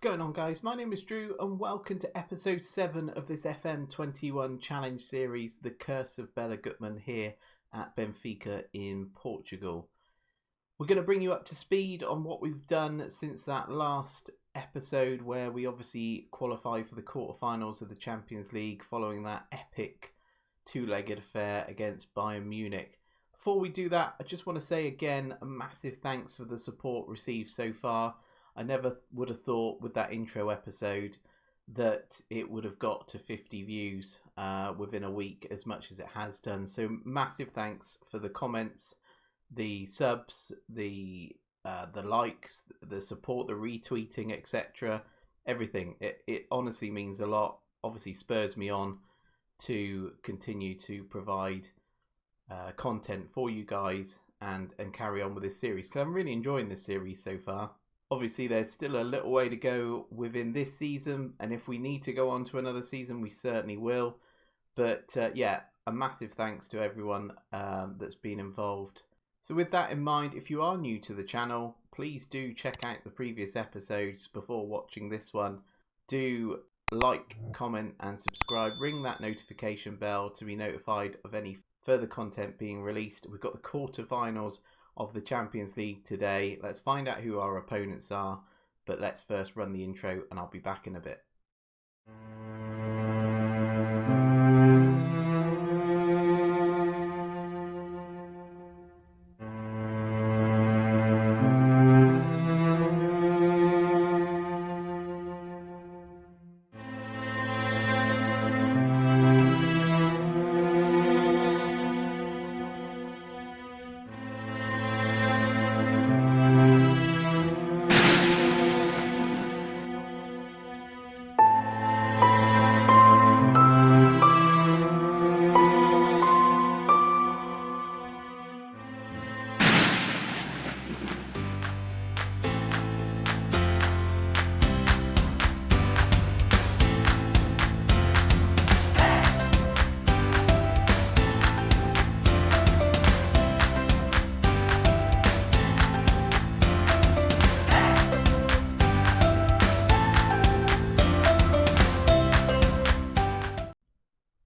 going on, guys? My name is Drew and welcome to episode 7 of this FM21 challenge series, The Curse of Bela Guttman, here at Benfica in Portugal. We're going to bring you up to speed on what we've done since that last episode where we obviously qualified for the quarterfinals of the Champions League following that epic two-legged affair against Bayern Munich. Before we do that, I just want to say again a massive thanks for the support received so far. I never would have thought with that intro episode that it would have got to 50 views within a week as much as it has done. So massive thanks for the comments, the subs, the likes, the support, the retweeting, etc. Everything. It honestly means a lot. Obviously spurs me on to continue to provide content for you guys and carry on with this series. So I'm really enjoying this series so far. Obviously, there's still a little way to go within this season, and if we need to go on to another season, we certainly will. But yeah, a massive thanks to everyone that's been involved. So with that in mind, if you are new to the channel, please do check out the previous episodes before watching this one. Do like, comment and subscribe. Ring that notification bell to be notified of any further content being released. We've got the quarterfinals of the Champions League today. Let's find out who our opponents are, but let's first run the intro and I'll be back in a bit.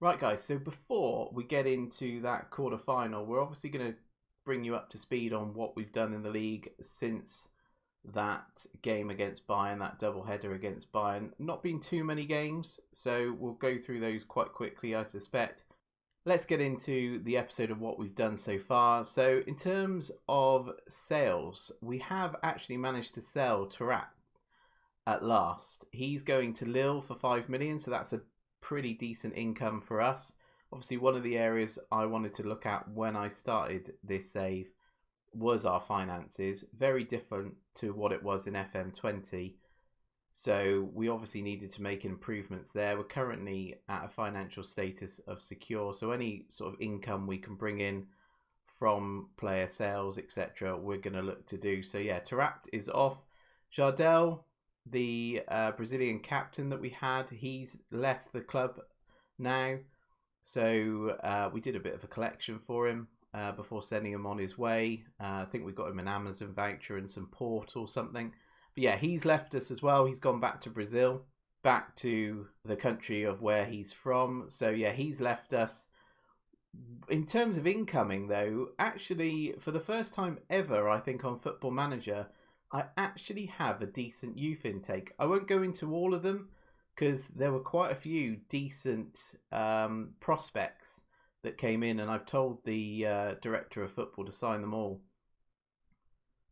Right guys, so before we get into that quarter-final, we're obviously going to bring you up to speed on what we've done in the league since that game against Bayern, that double-header against Bayern. Not been too many games, so we'll go through those quite quickly, I suspect. Let's get into the episode of what we've done so far. So in terms of sales, we have actually managed to sell Tarak at last. He's going to Lille for 5 million, so that's a pretty decent income for us. Obviously, one of the areas I wanted to look at when I started this save was our finances. Very different to what it was in FM20. So we obviously needed to make improvements there. We're currently at a financial status of secure. So any sort of income we can bring in from player sales, etc., we're going to look to do. So yeah, Tarak is off. Jardel, the Brazilian captain that we had, he's left the club now. So we did a bit of a collection for him before sending him on his way. I think we got him an Amazon voucher and some port or something. But yeah, he's left us as well. He's gone back to Brazil, back to the country of where he's from. So yeah, he's left us. In terms of incoming though, actually for the first time ever, I think on Football Manager, I actually have a decent youth intake. I won't go into all of them because there were quite a few decent prospects that came in, and I've told the director of football to sign them all.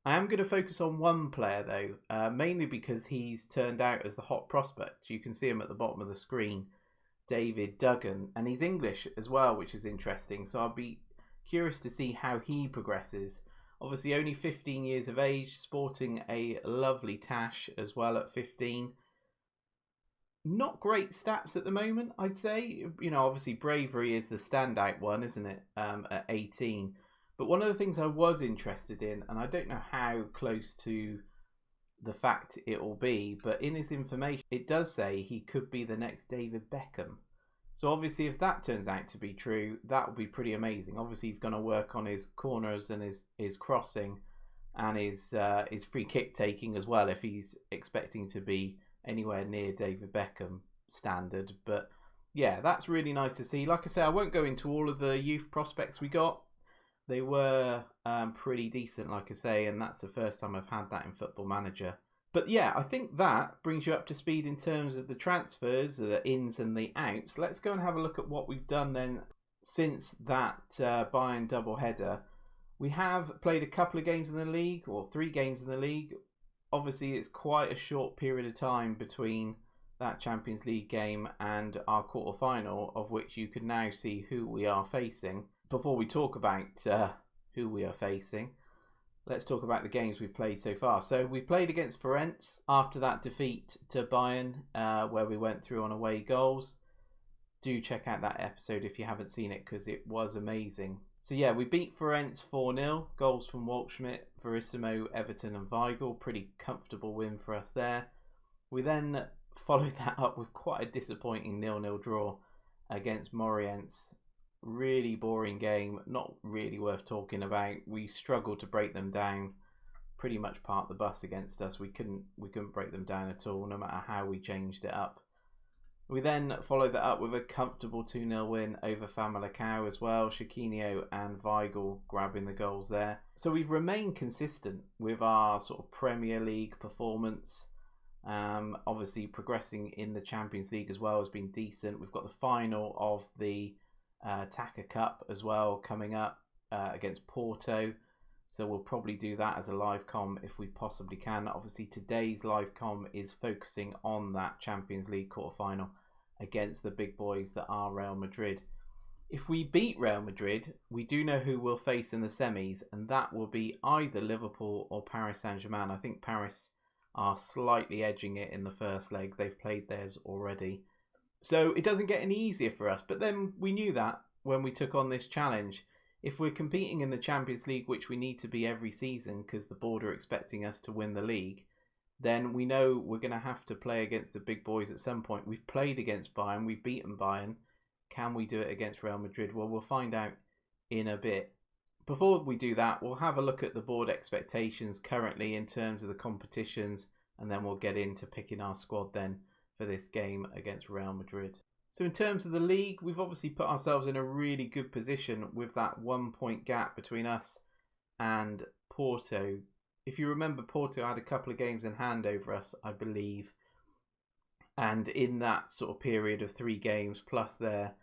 I am going to focus on one player though, mainly because he's turned out as the hot prospect. You can see him at the bottom of the screen, David Duggan, and he's English as well, which is interesting. So I'll be curious to see how he progresses. Obviously only 15 years of age, sporting a lovely tash as well at 15. Not great stats at the moment, I'd say. You know, obviously bravery is the standout one, isn't it, at 18. But one of the things I was interested in, and I don't know how close to the fact it will be, but in his information, it does say he could be the next David Beckham. So obviously if that turns out to be true, that would be pretty amazing. Obviously he's going to work on his corners and his crossing and his free kick taking as well if he's expecting to be anywhere near David Beckham standard. But yeah, that's really nice to see. Like I say, I won't go into all of the youth prospects we got. They were pretty decent, like I say, and that's the first time I've had that in Football Manager. But yeah, I think that brings you up to speed in terms of the transfers, the ins and the outs. Let's go and have a look at what we've done then since that Bayern double-header. We have played a couple of games in the league, or 3 games in the league. Obviously, it's quite a short period of time between that Champions League game and our quarter-final, of which you can now see who we are facing. Before we talk about who we are facing, let's talk about the games we've played so far. So we played against Ferenc after that defeat to Bayern, where we went through on away goals. Do check out that episode if you haven't seen it, because it was amazing. So yeah, we beat Ferenc 4-0. Goals from Waldschmidt, Verissimo, Everton and Weigl. Pretty comfortable win for us there. We then followed that up with quite a disappointing 0-0 draw against Moreirense. Really boring game, not really worth talking about. We struggled to break them down. Pretty much parked the bus against us. We couldn't break them down at all, no matter how we changed it up. We then followed that up with a comfortable 2-0 win over Famalicão as well. Chiquinho and Weigl grabbing the goals there. So we've remained consistent with our sort of Premier League performance. Obviously progressing in the Champions League as well has been decent. We've got the final of the Taka Cup as well coming up against Porto. So we'll probably do that as a live com if we possibly can. Obviously today's live com is focusing on that Champions League quarterfinal against the big boys that are Real Madrid. If we beat Real Madrid, we do know who we'll face in the semis, and that will be either Liverpool or Paris Saint-Germain. I think Paris are slightly edging it in the first leg. They've played theirs already. So it doesn't get any easier for us. But then we knew that when we took on this challenge. If we're competing in the Champions League, which we need to be every season because the board are expecting us to win the league, then we know we're going to have to play against the big boys at some point. We've played against Bayern. We've beaten Bayern. Can we do it against Real Madrid? Well, we'll find out in a bit. Before we do that, we'll have a look at the board expectations currently in terms of the competitions, and then we'll get into picking our squad then for this game against Real Madrid. So in terms of the league, we've obviously put ourselves in a really good position with that 1 point gap between us and Porto. If you remember, Porto had a couple of games in hand over us, I believe. And in that sort of period of 3 games, plus their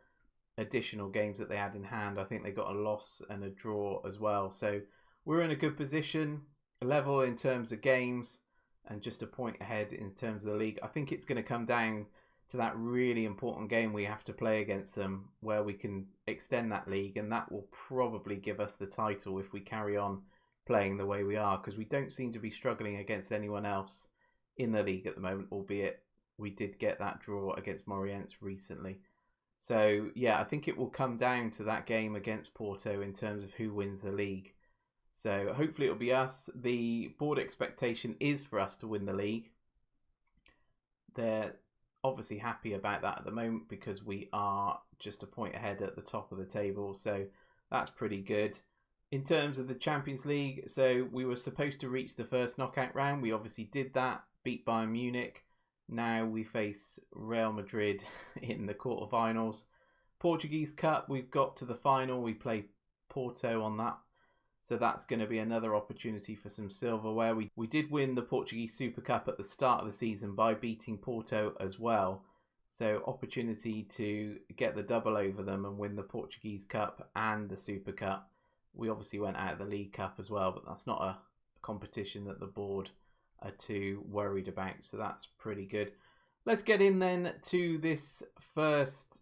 additional games that they had in hand, I think they got a loss and a draw as well. So we're in a good position, level in terms of games, and just a point ahead in terms of the league. I think it's going to come down to that really important game we have to play against them, where we can extend that league, and that will probably give us the title if we carry on playing the way we are, because we don't seem to be struggling against anyone else in the league at the moment, albeit we did get that draw against Moreirense recently. So yeah, I think it will come down to that game against Porto in terms of who wins the league. So hopefully it'll be us. The board expectation is for us to win the league. They're obviously happy about that at the moment because we are just a point ahead at the top of the table. So that's pretty good. In terms of the Champions League, so we were supposed to reach the first knockout round. We obviously did that, beat Bayern Munich. Now we face Real Madrid in the quarterfinals. Portuguese Cup, we've got to the final. We play Porto on that. So that's going to be another opportunity for some silverware. We did win the Portuguese Super Cup at the start of the season by beating Porto as well. So opportunity to get the double over them and win the Portuguese Cup and the Super Cup. We obviously went out of the League Cup as well, but that's not a competition that the board are too worried about. So that's pretty good. Let's get in then to this first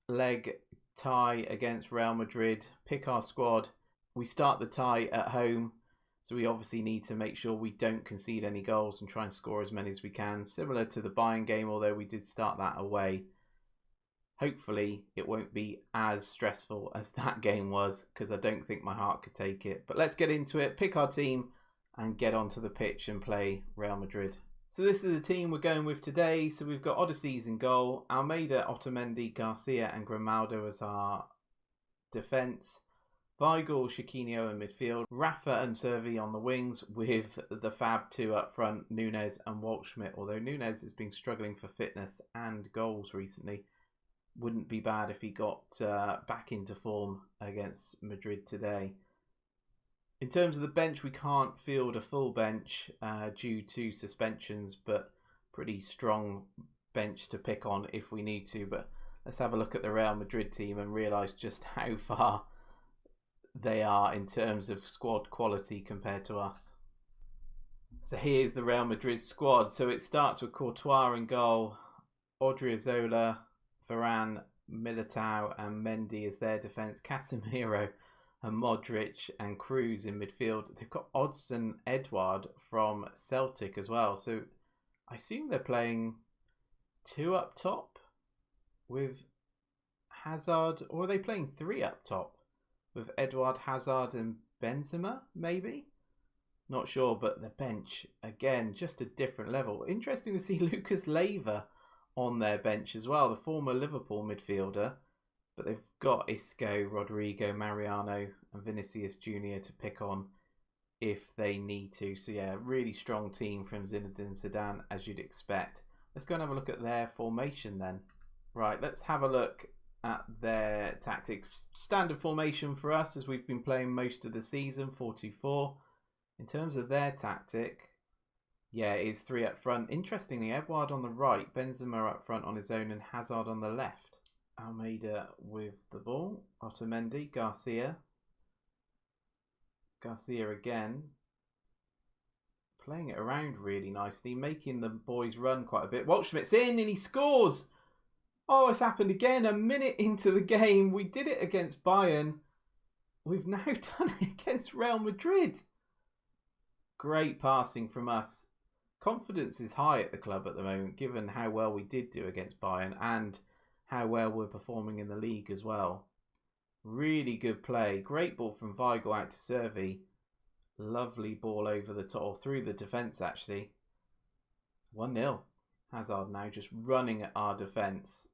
leg tie against Real Madrid. Pick our squad. We start the tie at home, so we obviously need to make sure we don't concede any goals and try and score as many as we can. Similar to the Bayern game, although we did start that away. Hopefully it won't be as stressful as that game was, because I don't think my heart could take it. But let's get into it, pick our team and get onto the pitch and play Real Madrid. So this is the team we're going with today. So we've got Odysseys in goal, Almeida, Otamendi, Garcia and Grimaldo as our defence. Weigl, Chiquinho in midfield, Rafa and Servi on the wings with the Fab 2 up front, Nunez and Waldschmidt. Although Nunez has been struggling for fitness and goals recently, wouldn't be bad if he got back into form against Madrid today. In terms of the bench, we can't field a full bench due to suspensions, but pretty strong bench to pick on if we need to. But let's have a look at the Real Madrid team and realise just how far they are in terms of squad quality compared to us. So here's the Real Madrid squad. So it starts with Courtois in goal, Odriozola, Varane, Militao and Mendy as their defence, Casemiro and Modric and Cruz in midfield. They've got Odsonne Edouard from Celtic as well. So I assume they're playing 2 up top with Hazard, or are they playing 3 up top with Edouard, Hazard and Benzema maybe? Not sure, but the bench, again, just a different level. Interesting to see Lucas Leiva on their bench as well, the former Liverpool midfielder. But they've got Isco, Rodrigo, Mariano and Vinicius Jr. to pick on if they need to. So yeah, really strong team from Zinedine Zidane, as you'd expect. Let's go and have a look at their formation then. Right, let's have a look at their tactics. Standard formation for us, as we've been playing most of the season, 4-2-4. In terms of their tactic, yeah, it is 3 up front. Interestingly, Edouard on the right, Benzema up front on his own and Hazard on the left. Almeida with the ball, Otamendi, Garcia again, playing it around really nicely, making the boys run quite a bit. Waldschmidt's in and he scores! Oh, it's happened again. A minute into the game. We did it against Bayern. We've now done it against Real Madrid. Great passing from us. Confidence is high at the club at the moment, given how well we did do against Bayern and how well we're performing in the league as well. Really good play. Great ball from Weigl out to Servi. Lovely ball over the top, or through the defence actually. 1-0. Hazard now just running at our defence.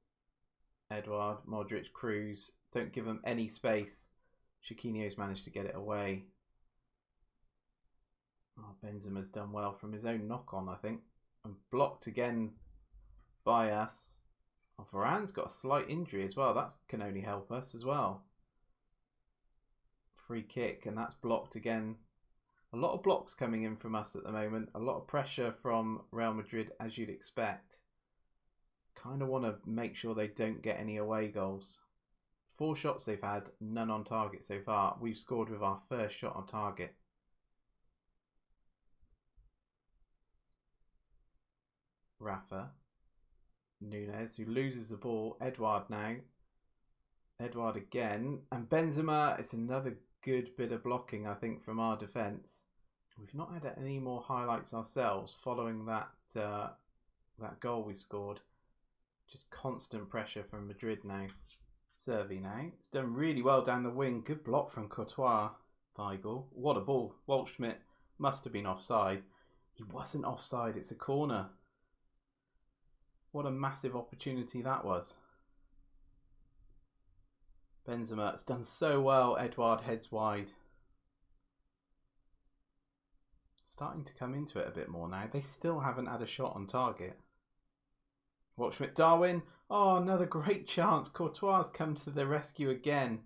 Edouard, Modric, Cruz. Don't give them any space. Chiquinho's managed to get it away. Oh, Benzema's done well from his own knock-on, I think. And blocked again by us. Oh, Varane's got a slight injury as well. That can only help us as well. Free kick, and that's blocked again. A lot of blocks coming in from us at the moment. A lot of pressure from Real Madrid, as you'd expect. Kind of want to make sure they don't get any away goals. 4 shots they've had, none on target so far. We've scored with our first shot on target. Rafa. Nunez, who loses the ball. Edouard now. Edouard again. And Benzema, it's another good bit of blocking, I think, from our defence. We've not had any more highlights ourselves following that goal we scored. Just constant pressure from Madrid now. Servi now. It's done really well down the wing. Good block from Courtois. Weigl. What a ball. Waldschmidt must have been offside. He wasn't offside. It's a corner. What a massive opportunity that was. Benzema, it's done so well. Edouard heads wide. Starting to come into it a bit more now. They still haven't had a shot on target. Waldschmidt, Darwin. Oh, another great chance. Courtois has come to the rescue again.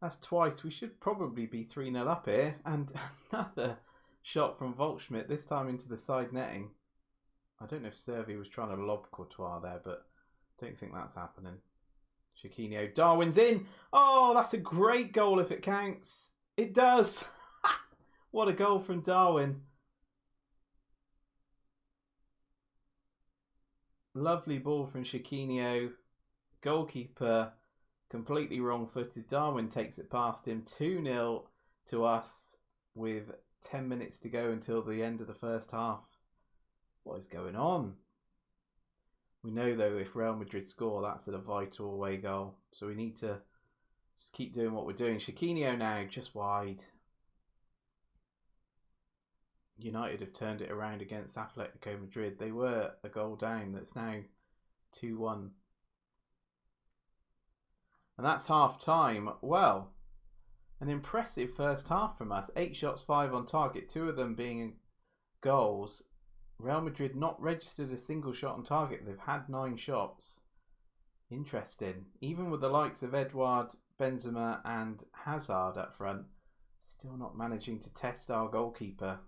That's twice. We should probably be 3-0 up here. And another shot from Waldschmidt, this time into the side netting. I don't know if Servi was trying to lob Courtois there, but I don't think that's happening. Chiquinho, Darwin's in. Oh, that's a great goal if it counts. It does. What a goal from Darwin. Lovely ball from Chiquinho. Goalkeeper completely wrong-footed. Darwin takes it past him. 2-0 to us with 10 minutes to go until the end of the first half. What is going on? We know, though, if Real Madrid score, that's a vital away goal. So we need to just keep doing what we're doing. Chiquinho now, just wide. United have turned it around against Atletico Madrid. They were a goal down. That's now 2-1. And that's half time. Well, An impressive first half from us. 8 shots, 5 on target, 2 of them being goals. Real Madrid not registered a single shot on target. They've had 9 shots. Interesting. Even with the likes of Edouard, Benzema and Hazard up front, still not managing to test our goalkeeper.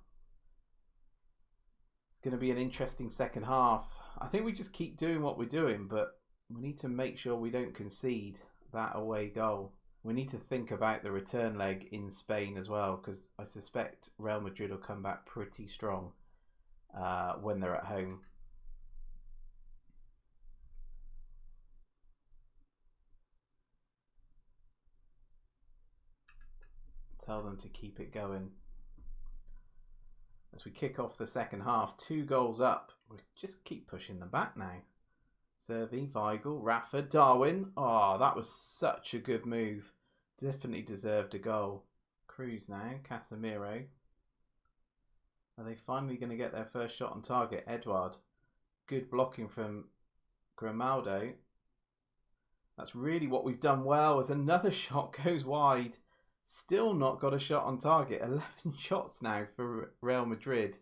It's going to be an interesting second half. I think we just keep doing what we're doing, but we need to make sure we don't concede that away goal. We need to think about the return leg in Spain as well, because I suspect Real Madrid will come back pretty strong when they're at home. Tell them to keep it going. As we kick off the second half, 2 goals up. We just keep pushing them back now. Servi, Weigl, Rafa, Darwin. Oh, that was such a good move. Definitely deserved a goal. Cruz now, Casemiro. Are they finally going to get their first shot on target? Edouard. Good blocking from Grimaldo. That's really what we've done well, as another shot goes wide. Still not got a shot on target. 11 shots now for Real Madrid.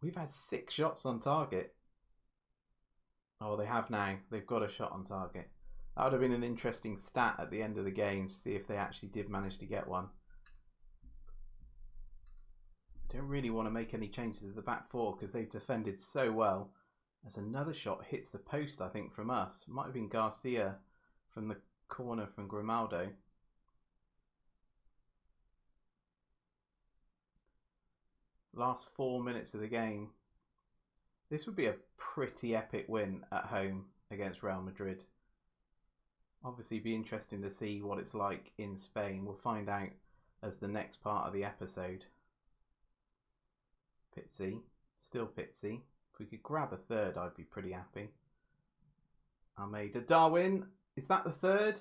We've had 6 shots on target. Oh, they have now. They've got a shot on target. That would have been an interesting stat at the end of the game to see if they actually did manage to get one. I don't really want to make any changes to the back four because they've defended so well. As another shot hits the post, I think, from us. Might have been Garcia from the corner from Grimaldo. Last 4 minutes of the game. This would be a pretty epic win at home against Real Madrid. Obviously be interesting to see what it's like in Spain. We'll find out as the next part of the episode. Pitsy. Still Pitsy. If we could grab a third, I'd be pretty happy. Almeida. Darwin. Is that the third?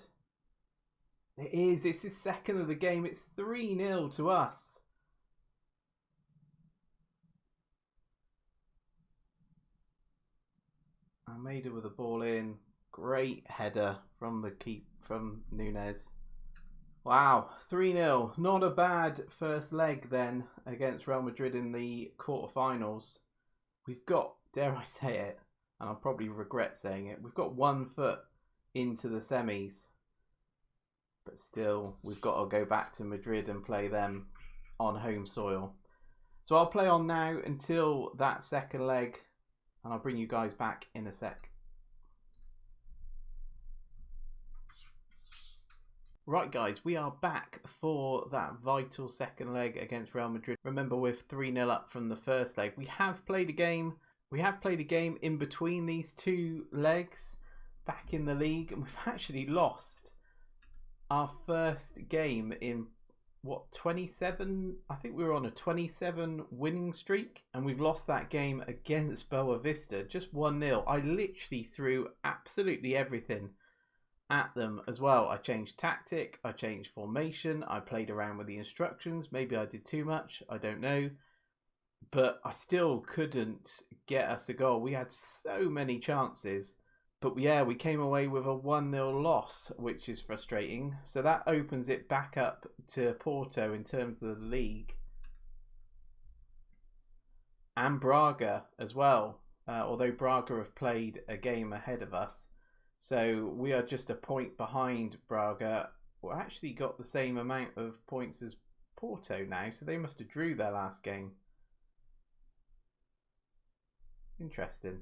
It is. It's his second of the game. It's 3-0 to us. Almeida with the ball in. Great header from Nunez. Wow, 3-0. Not a bad first leg then against Real Madrid in the quarterfinals. We've got, dare I say it, and I'll probably regret saying it, we've got 1 foot into the semis. But still, we've got to go back to Madrid and play them on home soil. So I'll play on now until that second leg, and I'll bring you guys back in a sec. Right guys, we are back for that vital second leg against Real Madrid. Remember, we're 3-0 up from the first leg. We have played a game. We have played a game in between these 2 legs back in the league, and we've actually lost our first game in 27? I think we were on a 27 winning streak, and we've lost that game against Boa Vista, just 1-0. I literally threw absolutely everything at them as well. I changed tactic, I changed formation, I played around with the instructions. Maybe I did too much, I don't know. But I still couldn't get us a goal. We had so many chances. But yeah, we came away with a 1-0 loss, which is frustrating. So that opens it back up to Porto in terms of the league. And Braga as well. Although Braga have played a game ahead of us. So we are just a point behind Braga. We actually got the same amount of points as Porto now. So they must have drew their last game. Interesting.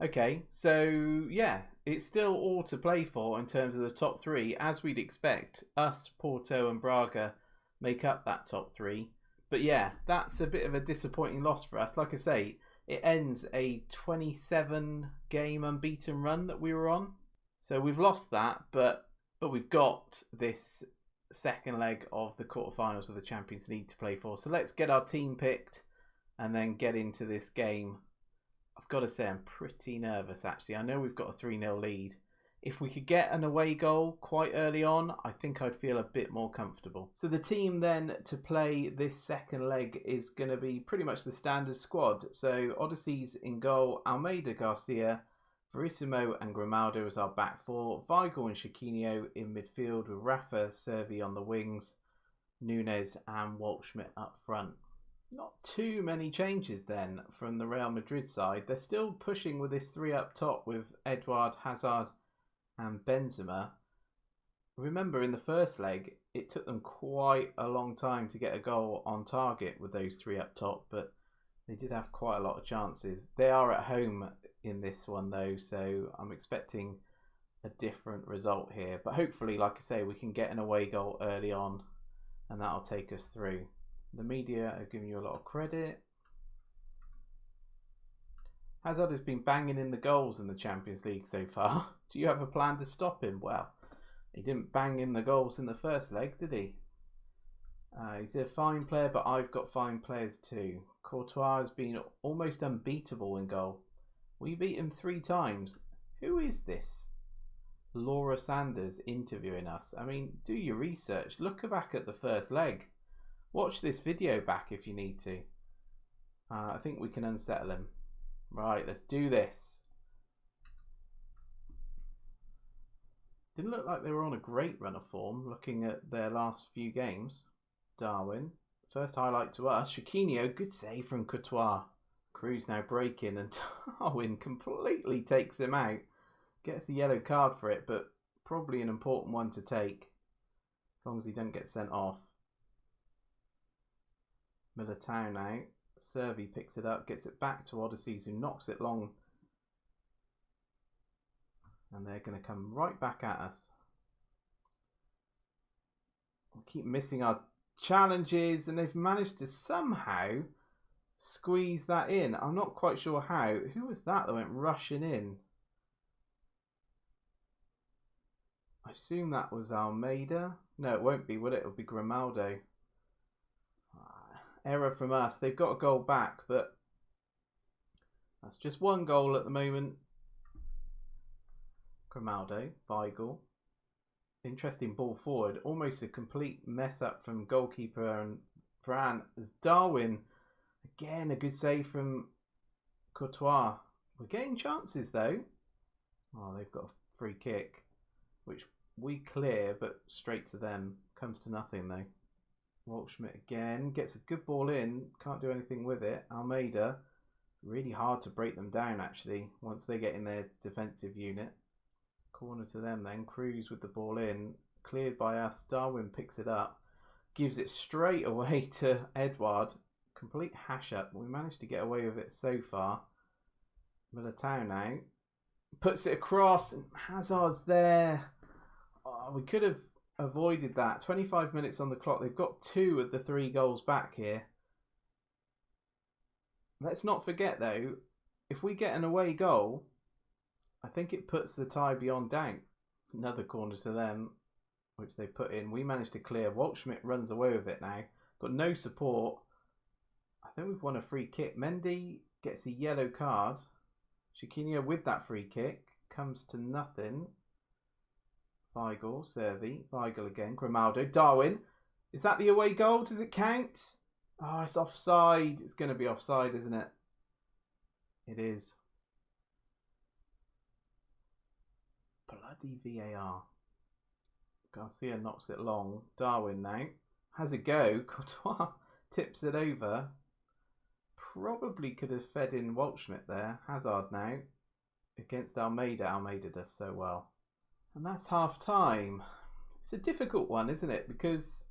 Okay, so yeah, it's still all to play for in terms of the top 3. As we'd expect, us, Porto and Braga make up that top 3. But yeah, that's a bit of a disappointing loss for us. Like I say, it ends a 27 game unbeaten run that we were on. So we've lost that, but we've got this second leg of the quarterfinals of the Champions League to play for. So let's get our team picked and then get into this game. I've got to say I'm pretty nervous actually. I know we've got a 3-0 lead. If we could get an away goal quite early on, I think I'd feel a bit more comfortable. So the team then to play this second leg is going to be pretty much the standard squad. So Odyssey's in goal, Almeida, Garcia, Verissimo and Grimaldo as our back four, Weigl and Chiquinho in midfield with Rafa, Servi on the wings, Nunez and Waldschmidt up front. Not too many changes then from the Real Madrid side. They're still pushing with this three up top with Edouard, Hazard and Benzema. Remember, in the first leg, it took them quite a long time to get a goal on target with those three up top, but they did have quite a lot of chances. They are at home in this one though, so I'm expecting a different result here. But hopefully, like I say, we can get an away goal early on and that'll take us through. The media are giving you a lot of credit. Hazard has been banging in the goals in the Champions League so far. Do you have a plan to stop him? Well, he didn't bang in the goals in the first leg, did he? He's a fine player, but I've got fine players too. Courtois has been almost unbeatable in goal. We beat him 3 times. Who is this Laura Sanders interviewing us? I mean, do your research. Look back at the first leg. Watch this video back if you need to. I think we can unsettle him. Right, let's do this. Didn't look like they were on a great run of form looking at their last few games. Darwin, first highlight to us. Chiquinho, good save from Courtois. Cruz now breaking and Darwin completely takes him out. Gets a yellow card for it, but probably an important one to take. As long as he doesn't get sent off. Militao now. Servi picks it up, gets it back to Odyssey, who knocks it long. And they're going to come right back at us. We keep missing our challenges, and they've managed to somehow squeeze that in. I'm not quite sure how. Who was that went rushing in? I assume that was Almeida. No, it won't be, will it? It'll be Grimaldo. Error from us. They've got a goal back, but that's just one goal at the moment. Grimaldo, Weigl. Interesting ball forward. Almost a complete mess up from goalkeeper and Fran. As Darwin, again, a good save from Courtois. We're getting chances though. Oh, they've got a free kick, which we clear, but straight to them. Comes to nothing though. Waldschmidt again, gets a good ball in, can't do anything with it. Almeida, really hard to break them down actually, once they get in their defensive unit. Corner to them then, Cruz with the ball in, cleared by us, Darwin picks it up, gives it straight away to Edouard. Complete hash up, we managed to get away with it so far. Militao now, puts it across, and Hazard's there. Oh, we could have avoided that. 25 minutes on the clock. They've got 2 of the 3 goals back here. Let's not forget though, if we get an away goal, I think it puts the tie beyond doubt. Another corner to them, which they put in. We managed to clear. Waldschmidt runs away with it now. Got no support. I think we've won a free kick. Mendy gets a yellow card. Chiquinho with that free kick. Comes to nothing. Weigl, Servi, Weigl again, Grimaldo, Darwin. Is that the away goal? Does it count? Oh, it's offside. It's going to be offside, isn't it? It is. Bloody VAR. Garcia knocks it long. Darwin now. Has a go. Courtois tips it over. Probably could have fed in Waldschmidt there. Hazard now. Against Almeida. Almeida does so well. And that's half time. It's a difficult one, isn't it? Because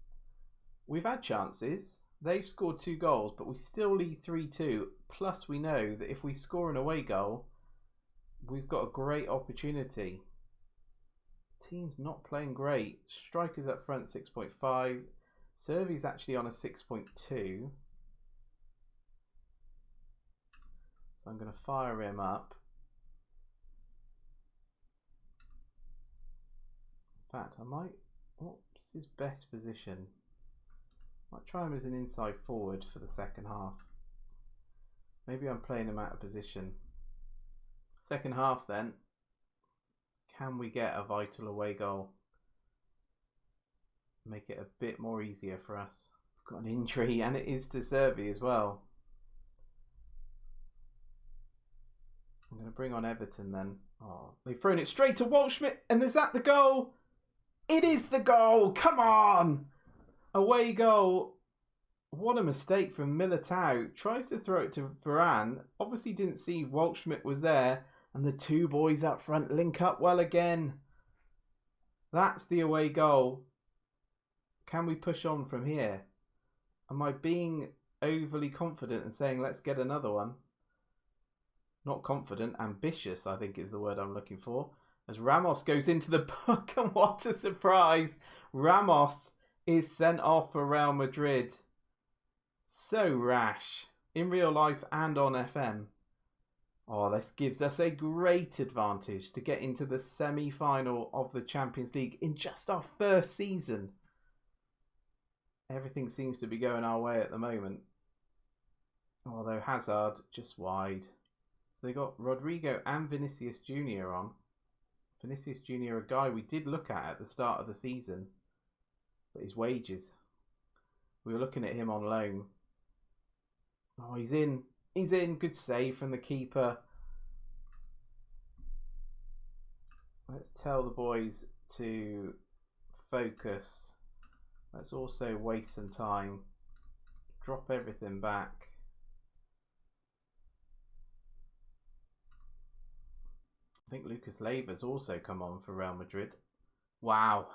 we've had chances. They've scored 2 goals, but we still lead 3-2. Plus, we know that if we score an away goal, we've got a great opportunity. Team's not playing great. Strikers up front, 6.5. Servi's actually on a 6.2. So I'm going to fire him up. In fact, I might. What's his best position? Might try him as an inside forward for the second half. Maybe I'm playing him out of position. Second half then. Can we get a vital away goal? Make it a bit more easier for us. We've got an injury and it is to Servi as well. I'm going to bring on Everton then. Oh, they've thrown it straight to Waldschmidt, and is that the goal? It is the goal! Come on! Away goal. What a mistake from Militao. Tries to throw it to Varane. Obviously didn't see Waldschmidt was there. And the two boys up front link up well again. That's the away goal. Can we push on from here? Am I being overly confident and saying let's get another one? Not confident, ambitious I think is the word I'm looking for. As Ramos goes into the book, and what a surprise. Ramos is sent off for Real Madrid. So rash, in real life and on FM. Oh, this gives us a great advantage to get into the semi-final of the Champions League in just our first season. Everything seems to be going our way at the moment. Although Hazard just wide. So they got Rodrigo and Vinicius Jr. on. Vinicius Jr., a guy we did look at the start of the season. But his wages. We were looking at him on loan. Oh, he's in. He's in. Good save from the keeper. Let's tell the boys to focus. Let's also waste some time. Drop everything back. I think Lucas Leiva's also come on for Real Madrid. Wow.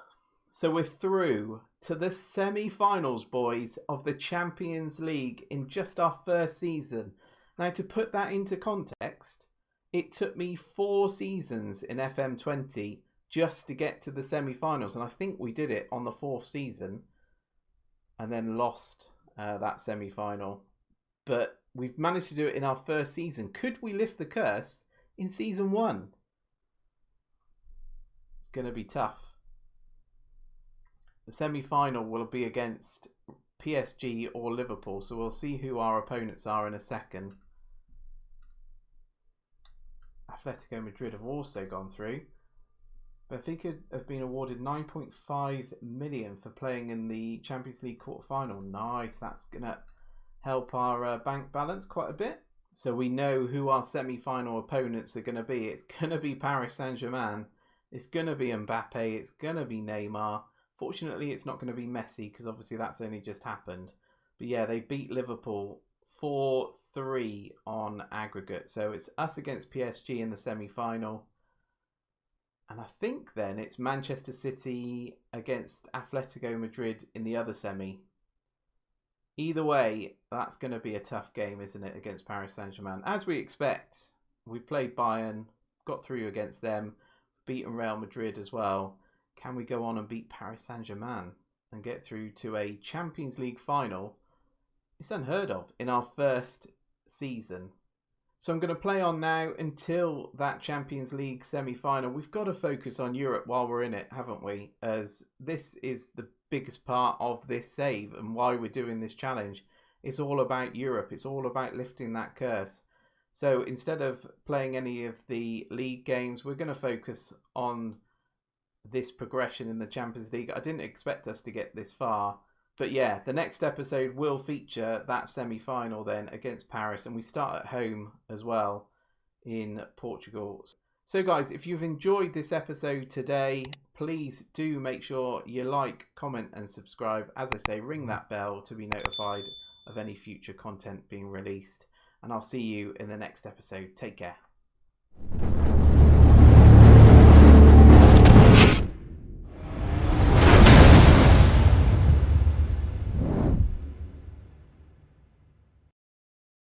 So we're through to the semi-finals, boys, of the Champions League in just our first season. Now, to put that into context, it took me 4 seasons in FM20 just to get to the semi-finals. And I think we did it on the 4th season and then lost that semi-final. But we've managed to do it in our first season. Could we lift the curse in season 1? It's going to be tough. The semi-final will be against PSG or Liverpool, so we'll see who our opponents are in a second. Atletico Madrid have also gone through. Benfica have been awarded 9.5 million for playing in the Champions League quarter-final. Nice, that's going to help our bank balance quite a bit. So we know who our semi-final opponents are going to be. It's going to be Paris Saint-Germain. It's going to be Mbappe. It's going to be Neymar. Fortunately, it's not going to be Messi because obviously that's only just happened. But yeah, they beat Liverpool 4-3 on aggregate. So it's us against PSG in the semi-final. And I think then it's Manchester City against Atletico Madrid in the other semi. Either way, that's going to be a tough game, isn't it, against Paris Saint-Germain? As we expect, we played Bayern, got through against them, beaten Real Madrid as well. Can we go on and beat Paris Saint-Germain and get through to a Champions League final? It's unheard of in our first season. So I'm going to play on now until that Champions League semi-final. We've got to focus on Europe while we're in it, haven't we? As this is the biggest part of this save and why we're doing this challenge. It's all about Europe. It's all about lifting that curse. So instead of playing any of the league games, we're going to focus on this progression in the Champions League. I didn't expect us to get this far. But yeah, the next episode will feature that semi-final then against Paris. And we start at home as well in Portugal. So guys, if you've enjoyed this episode today, please do make sure you like, comment and subscribe. As I say, ring that bell to be notified of any future content being released. And I'll see you in the next episode. Take care.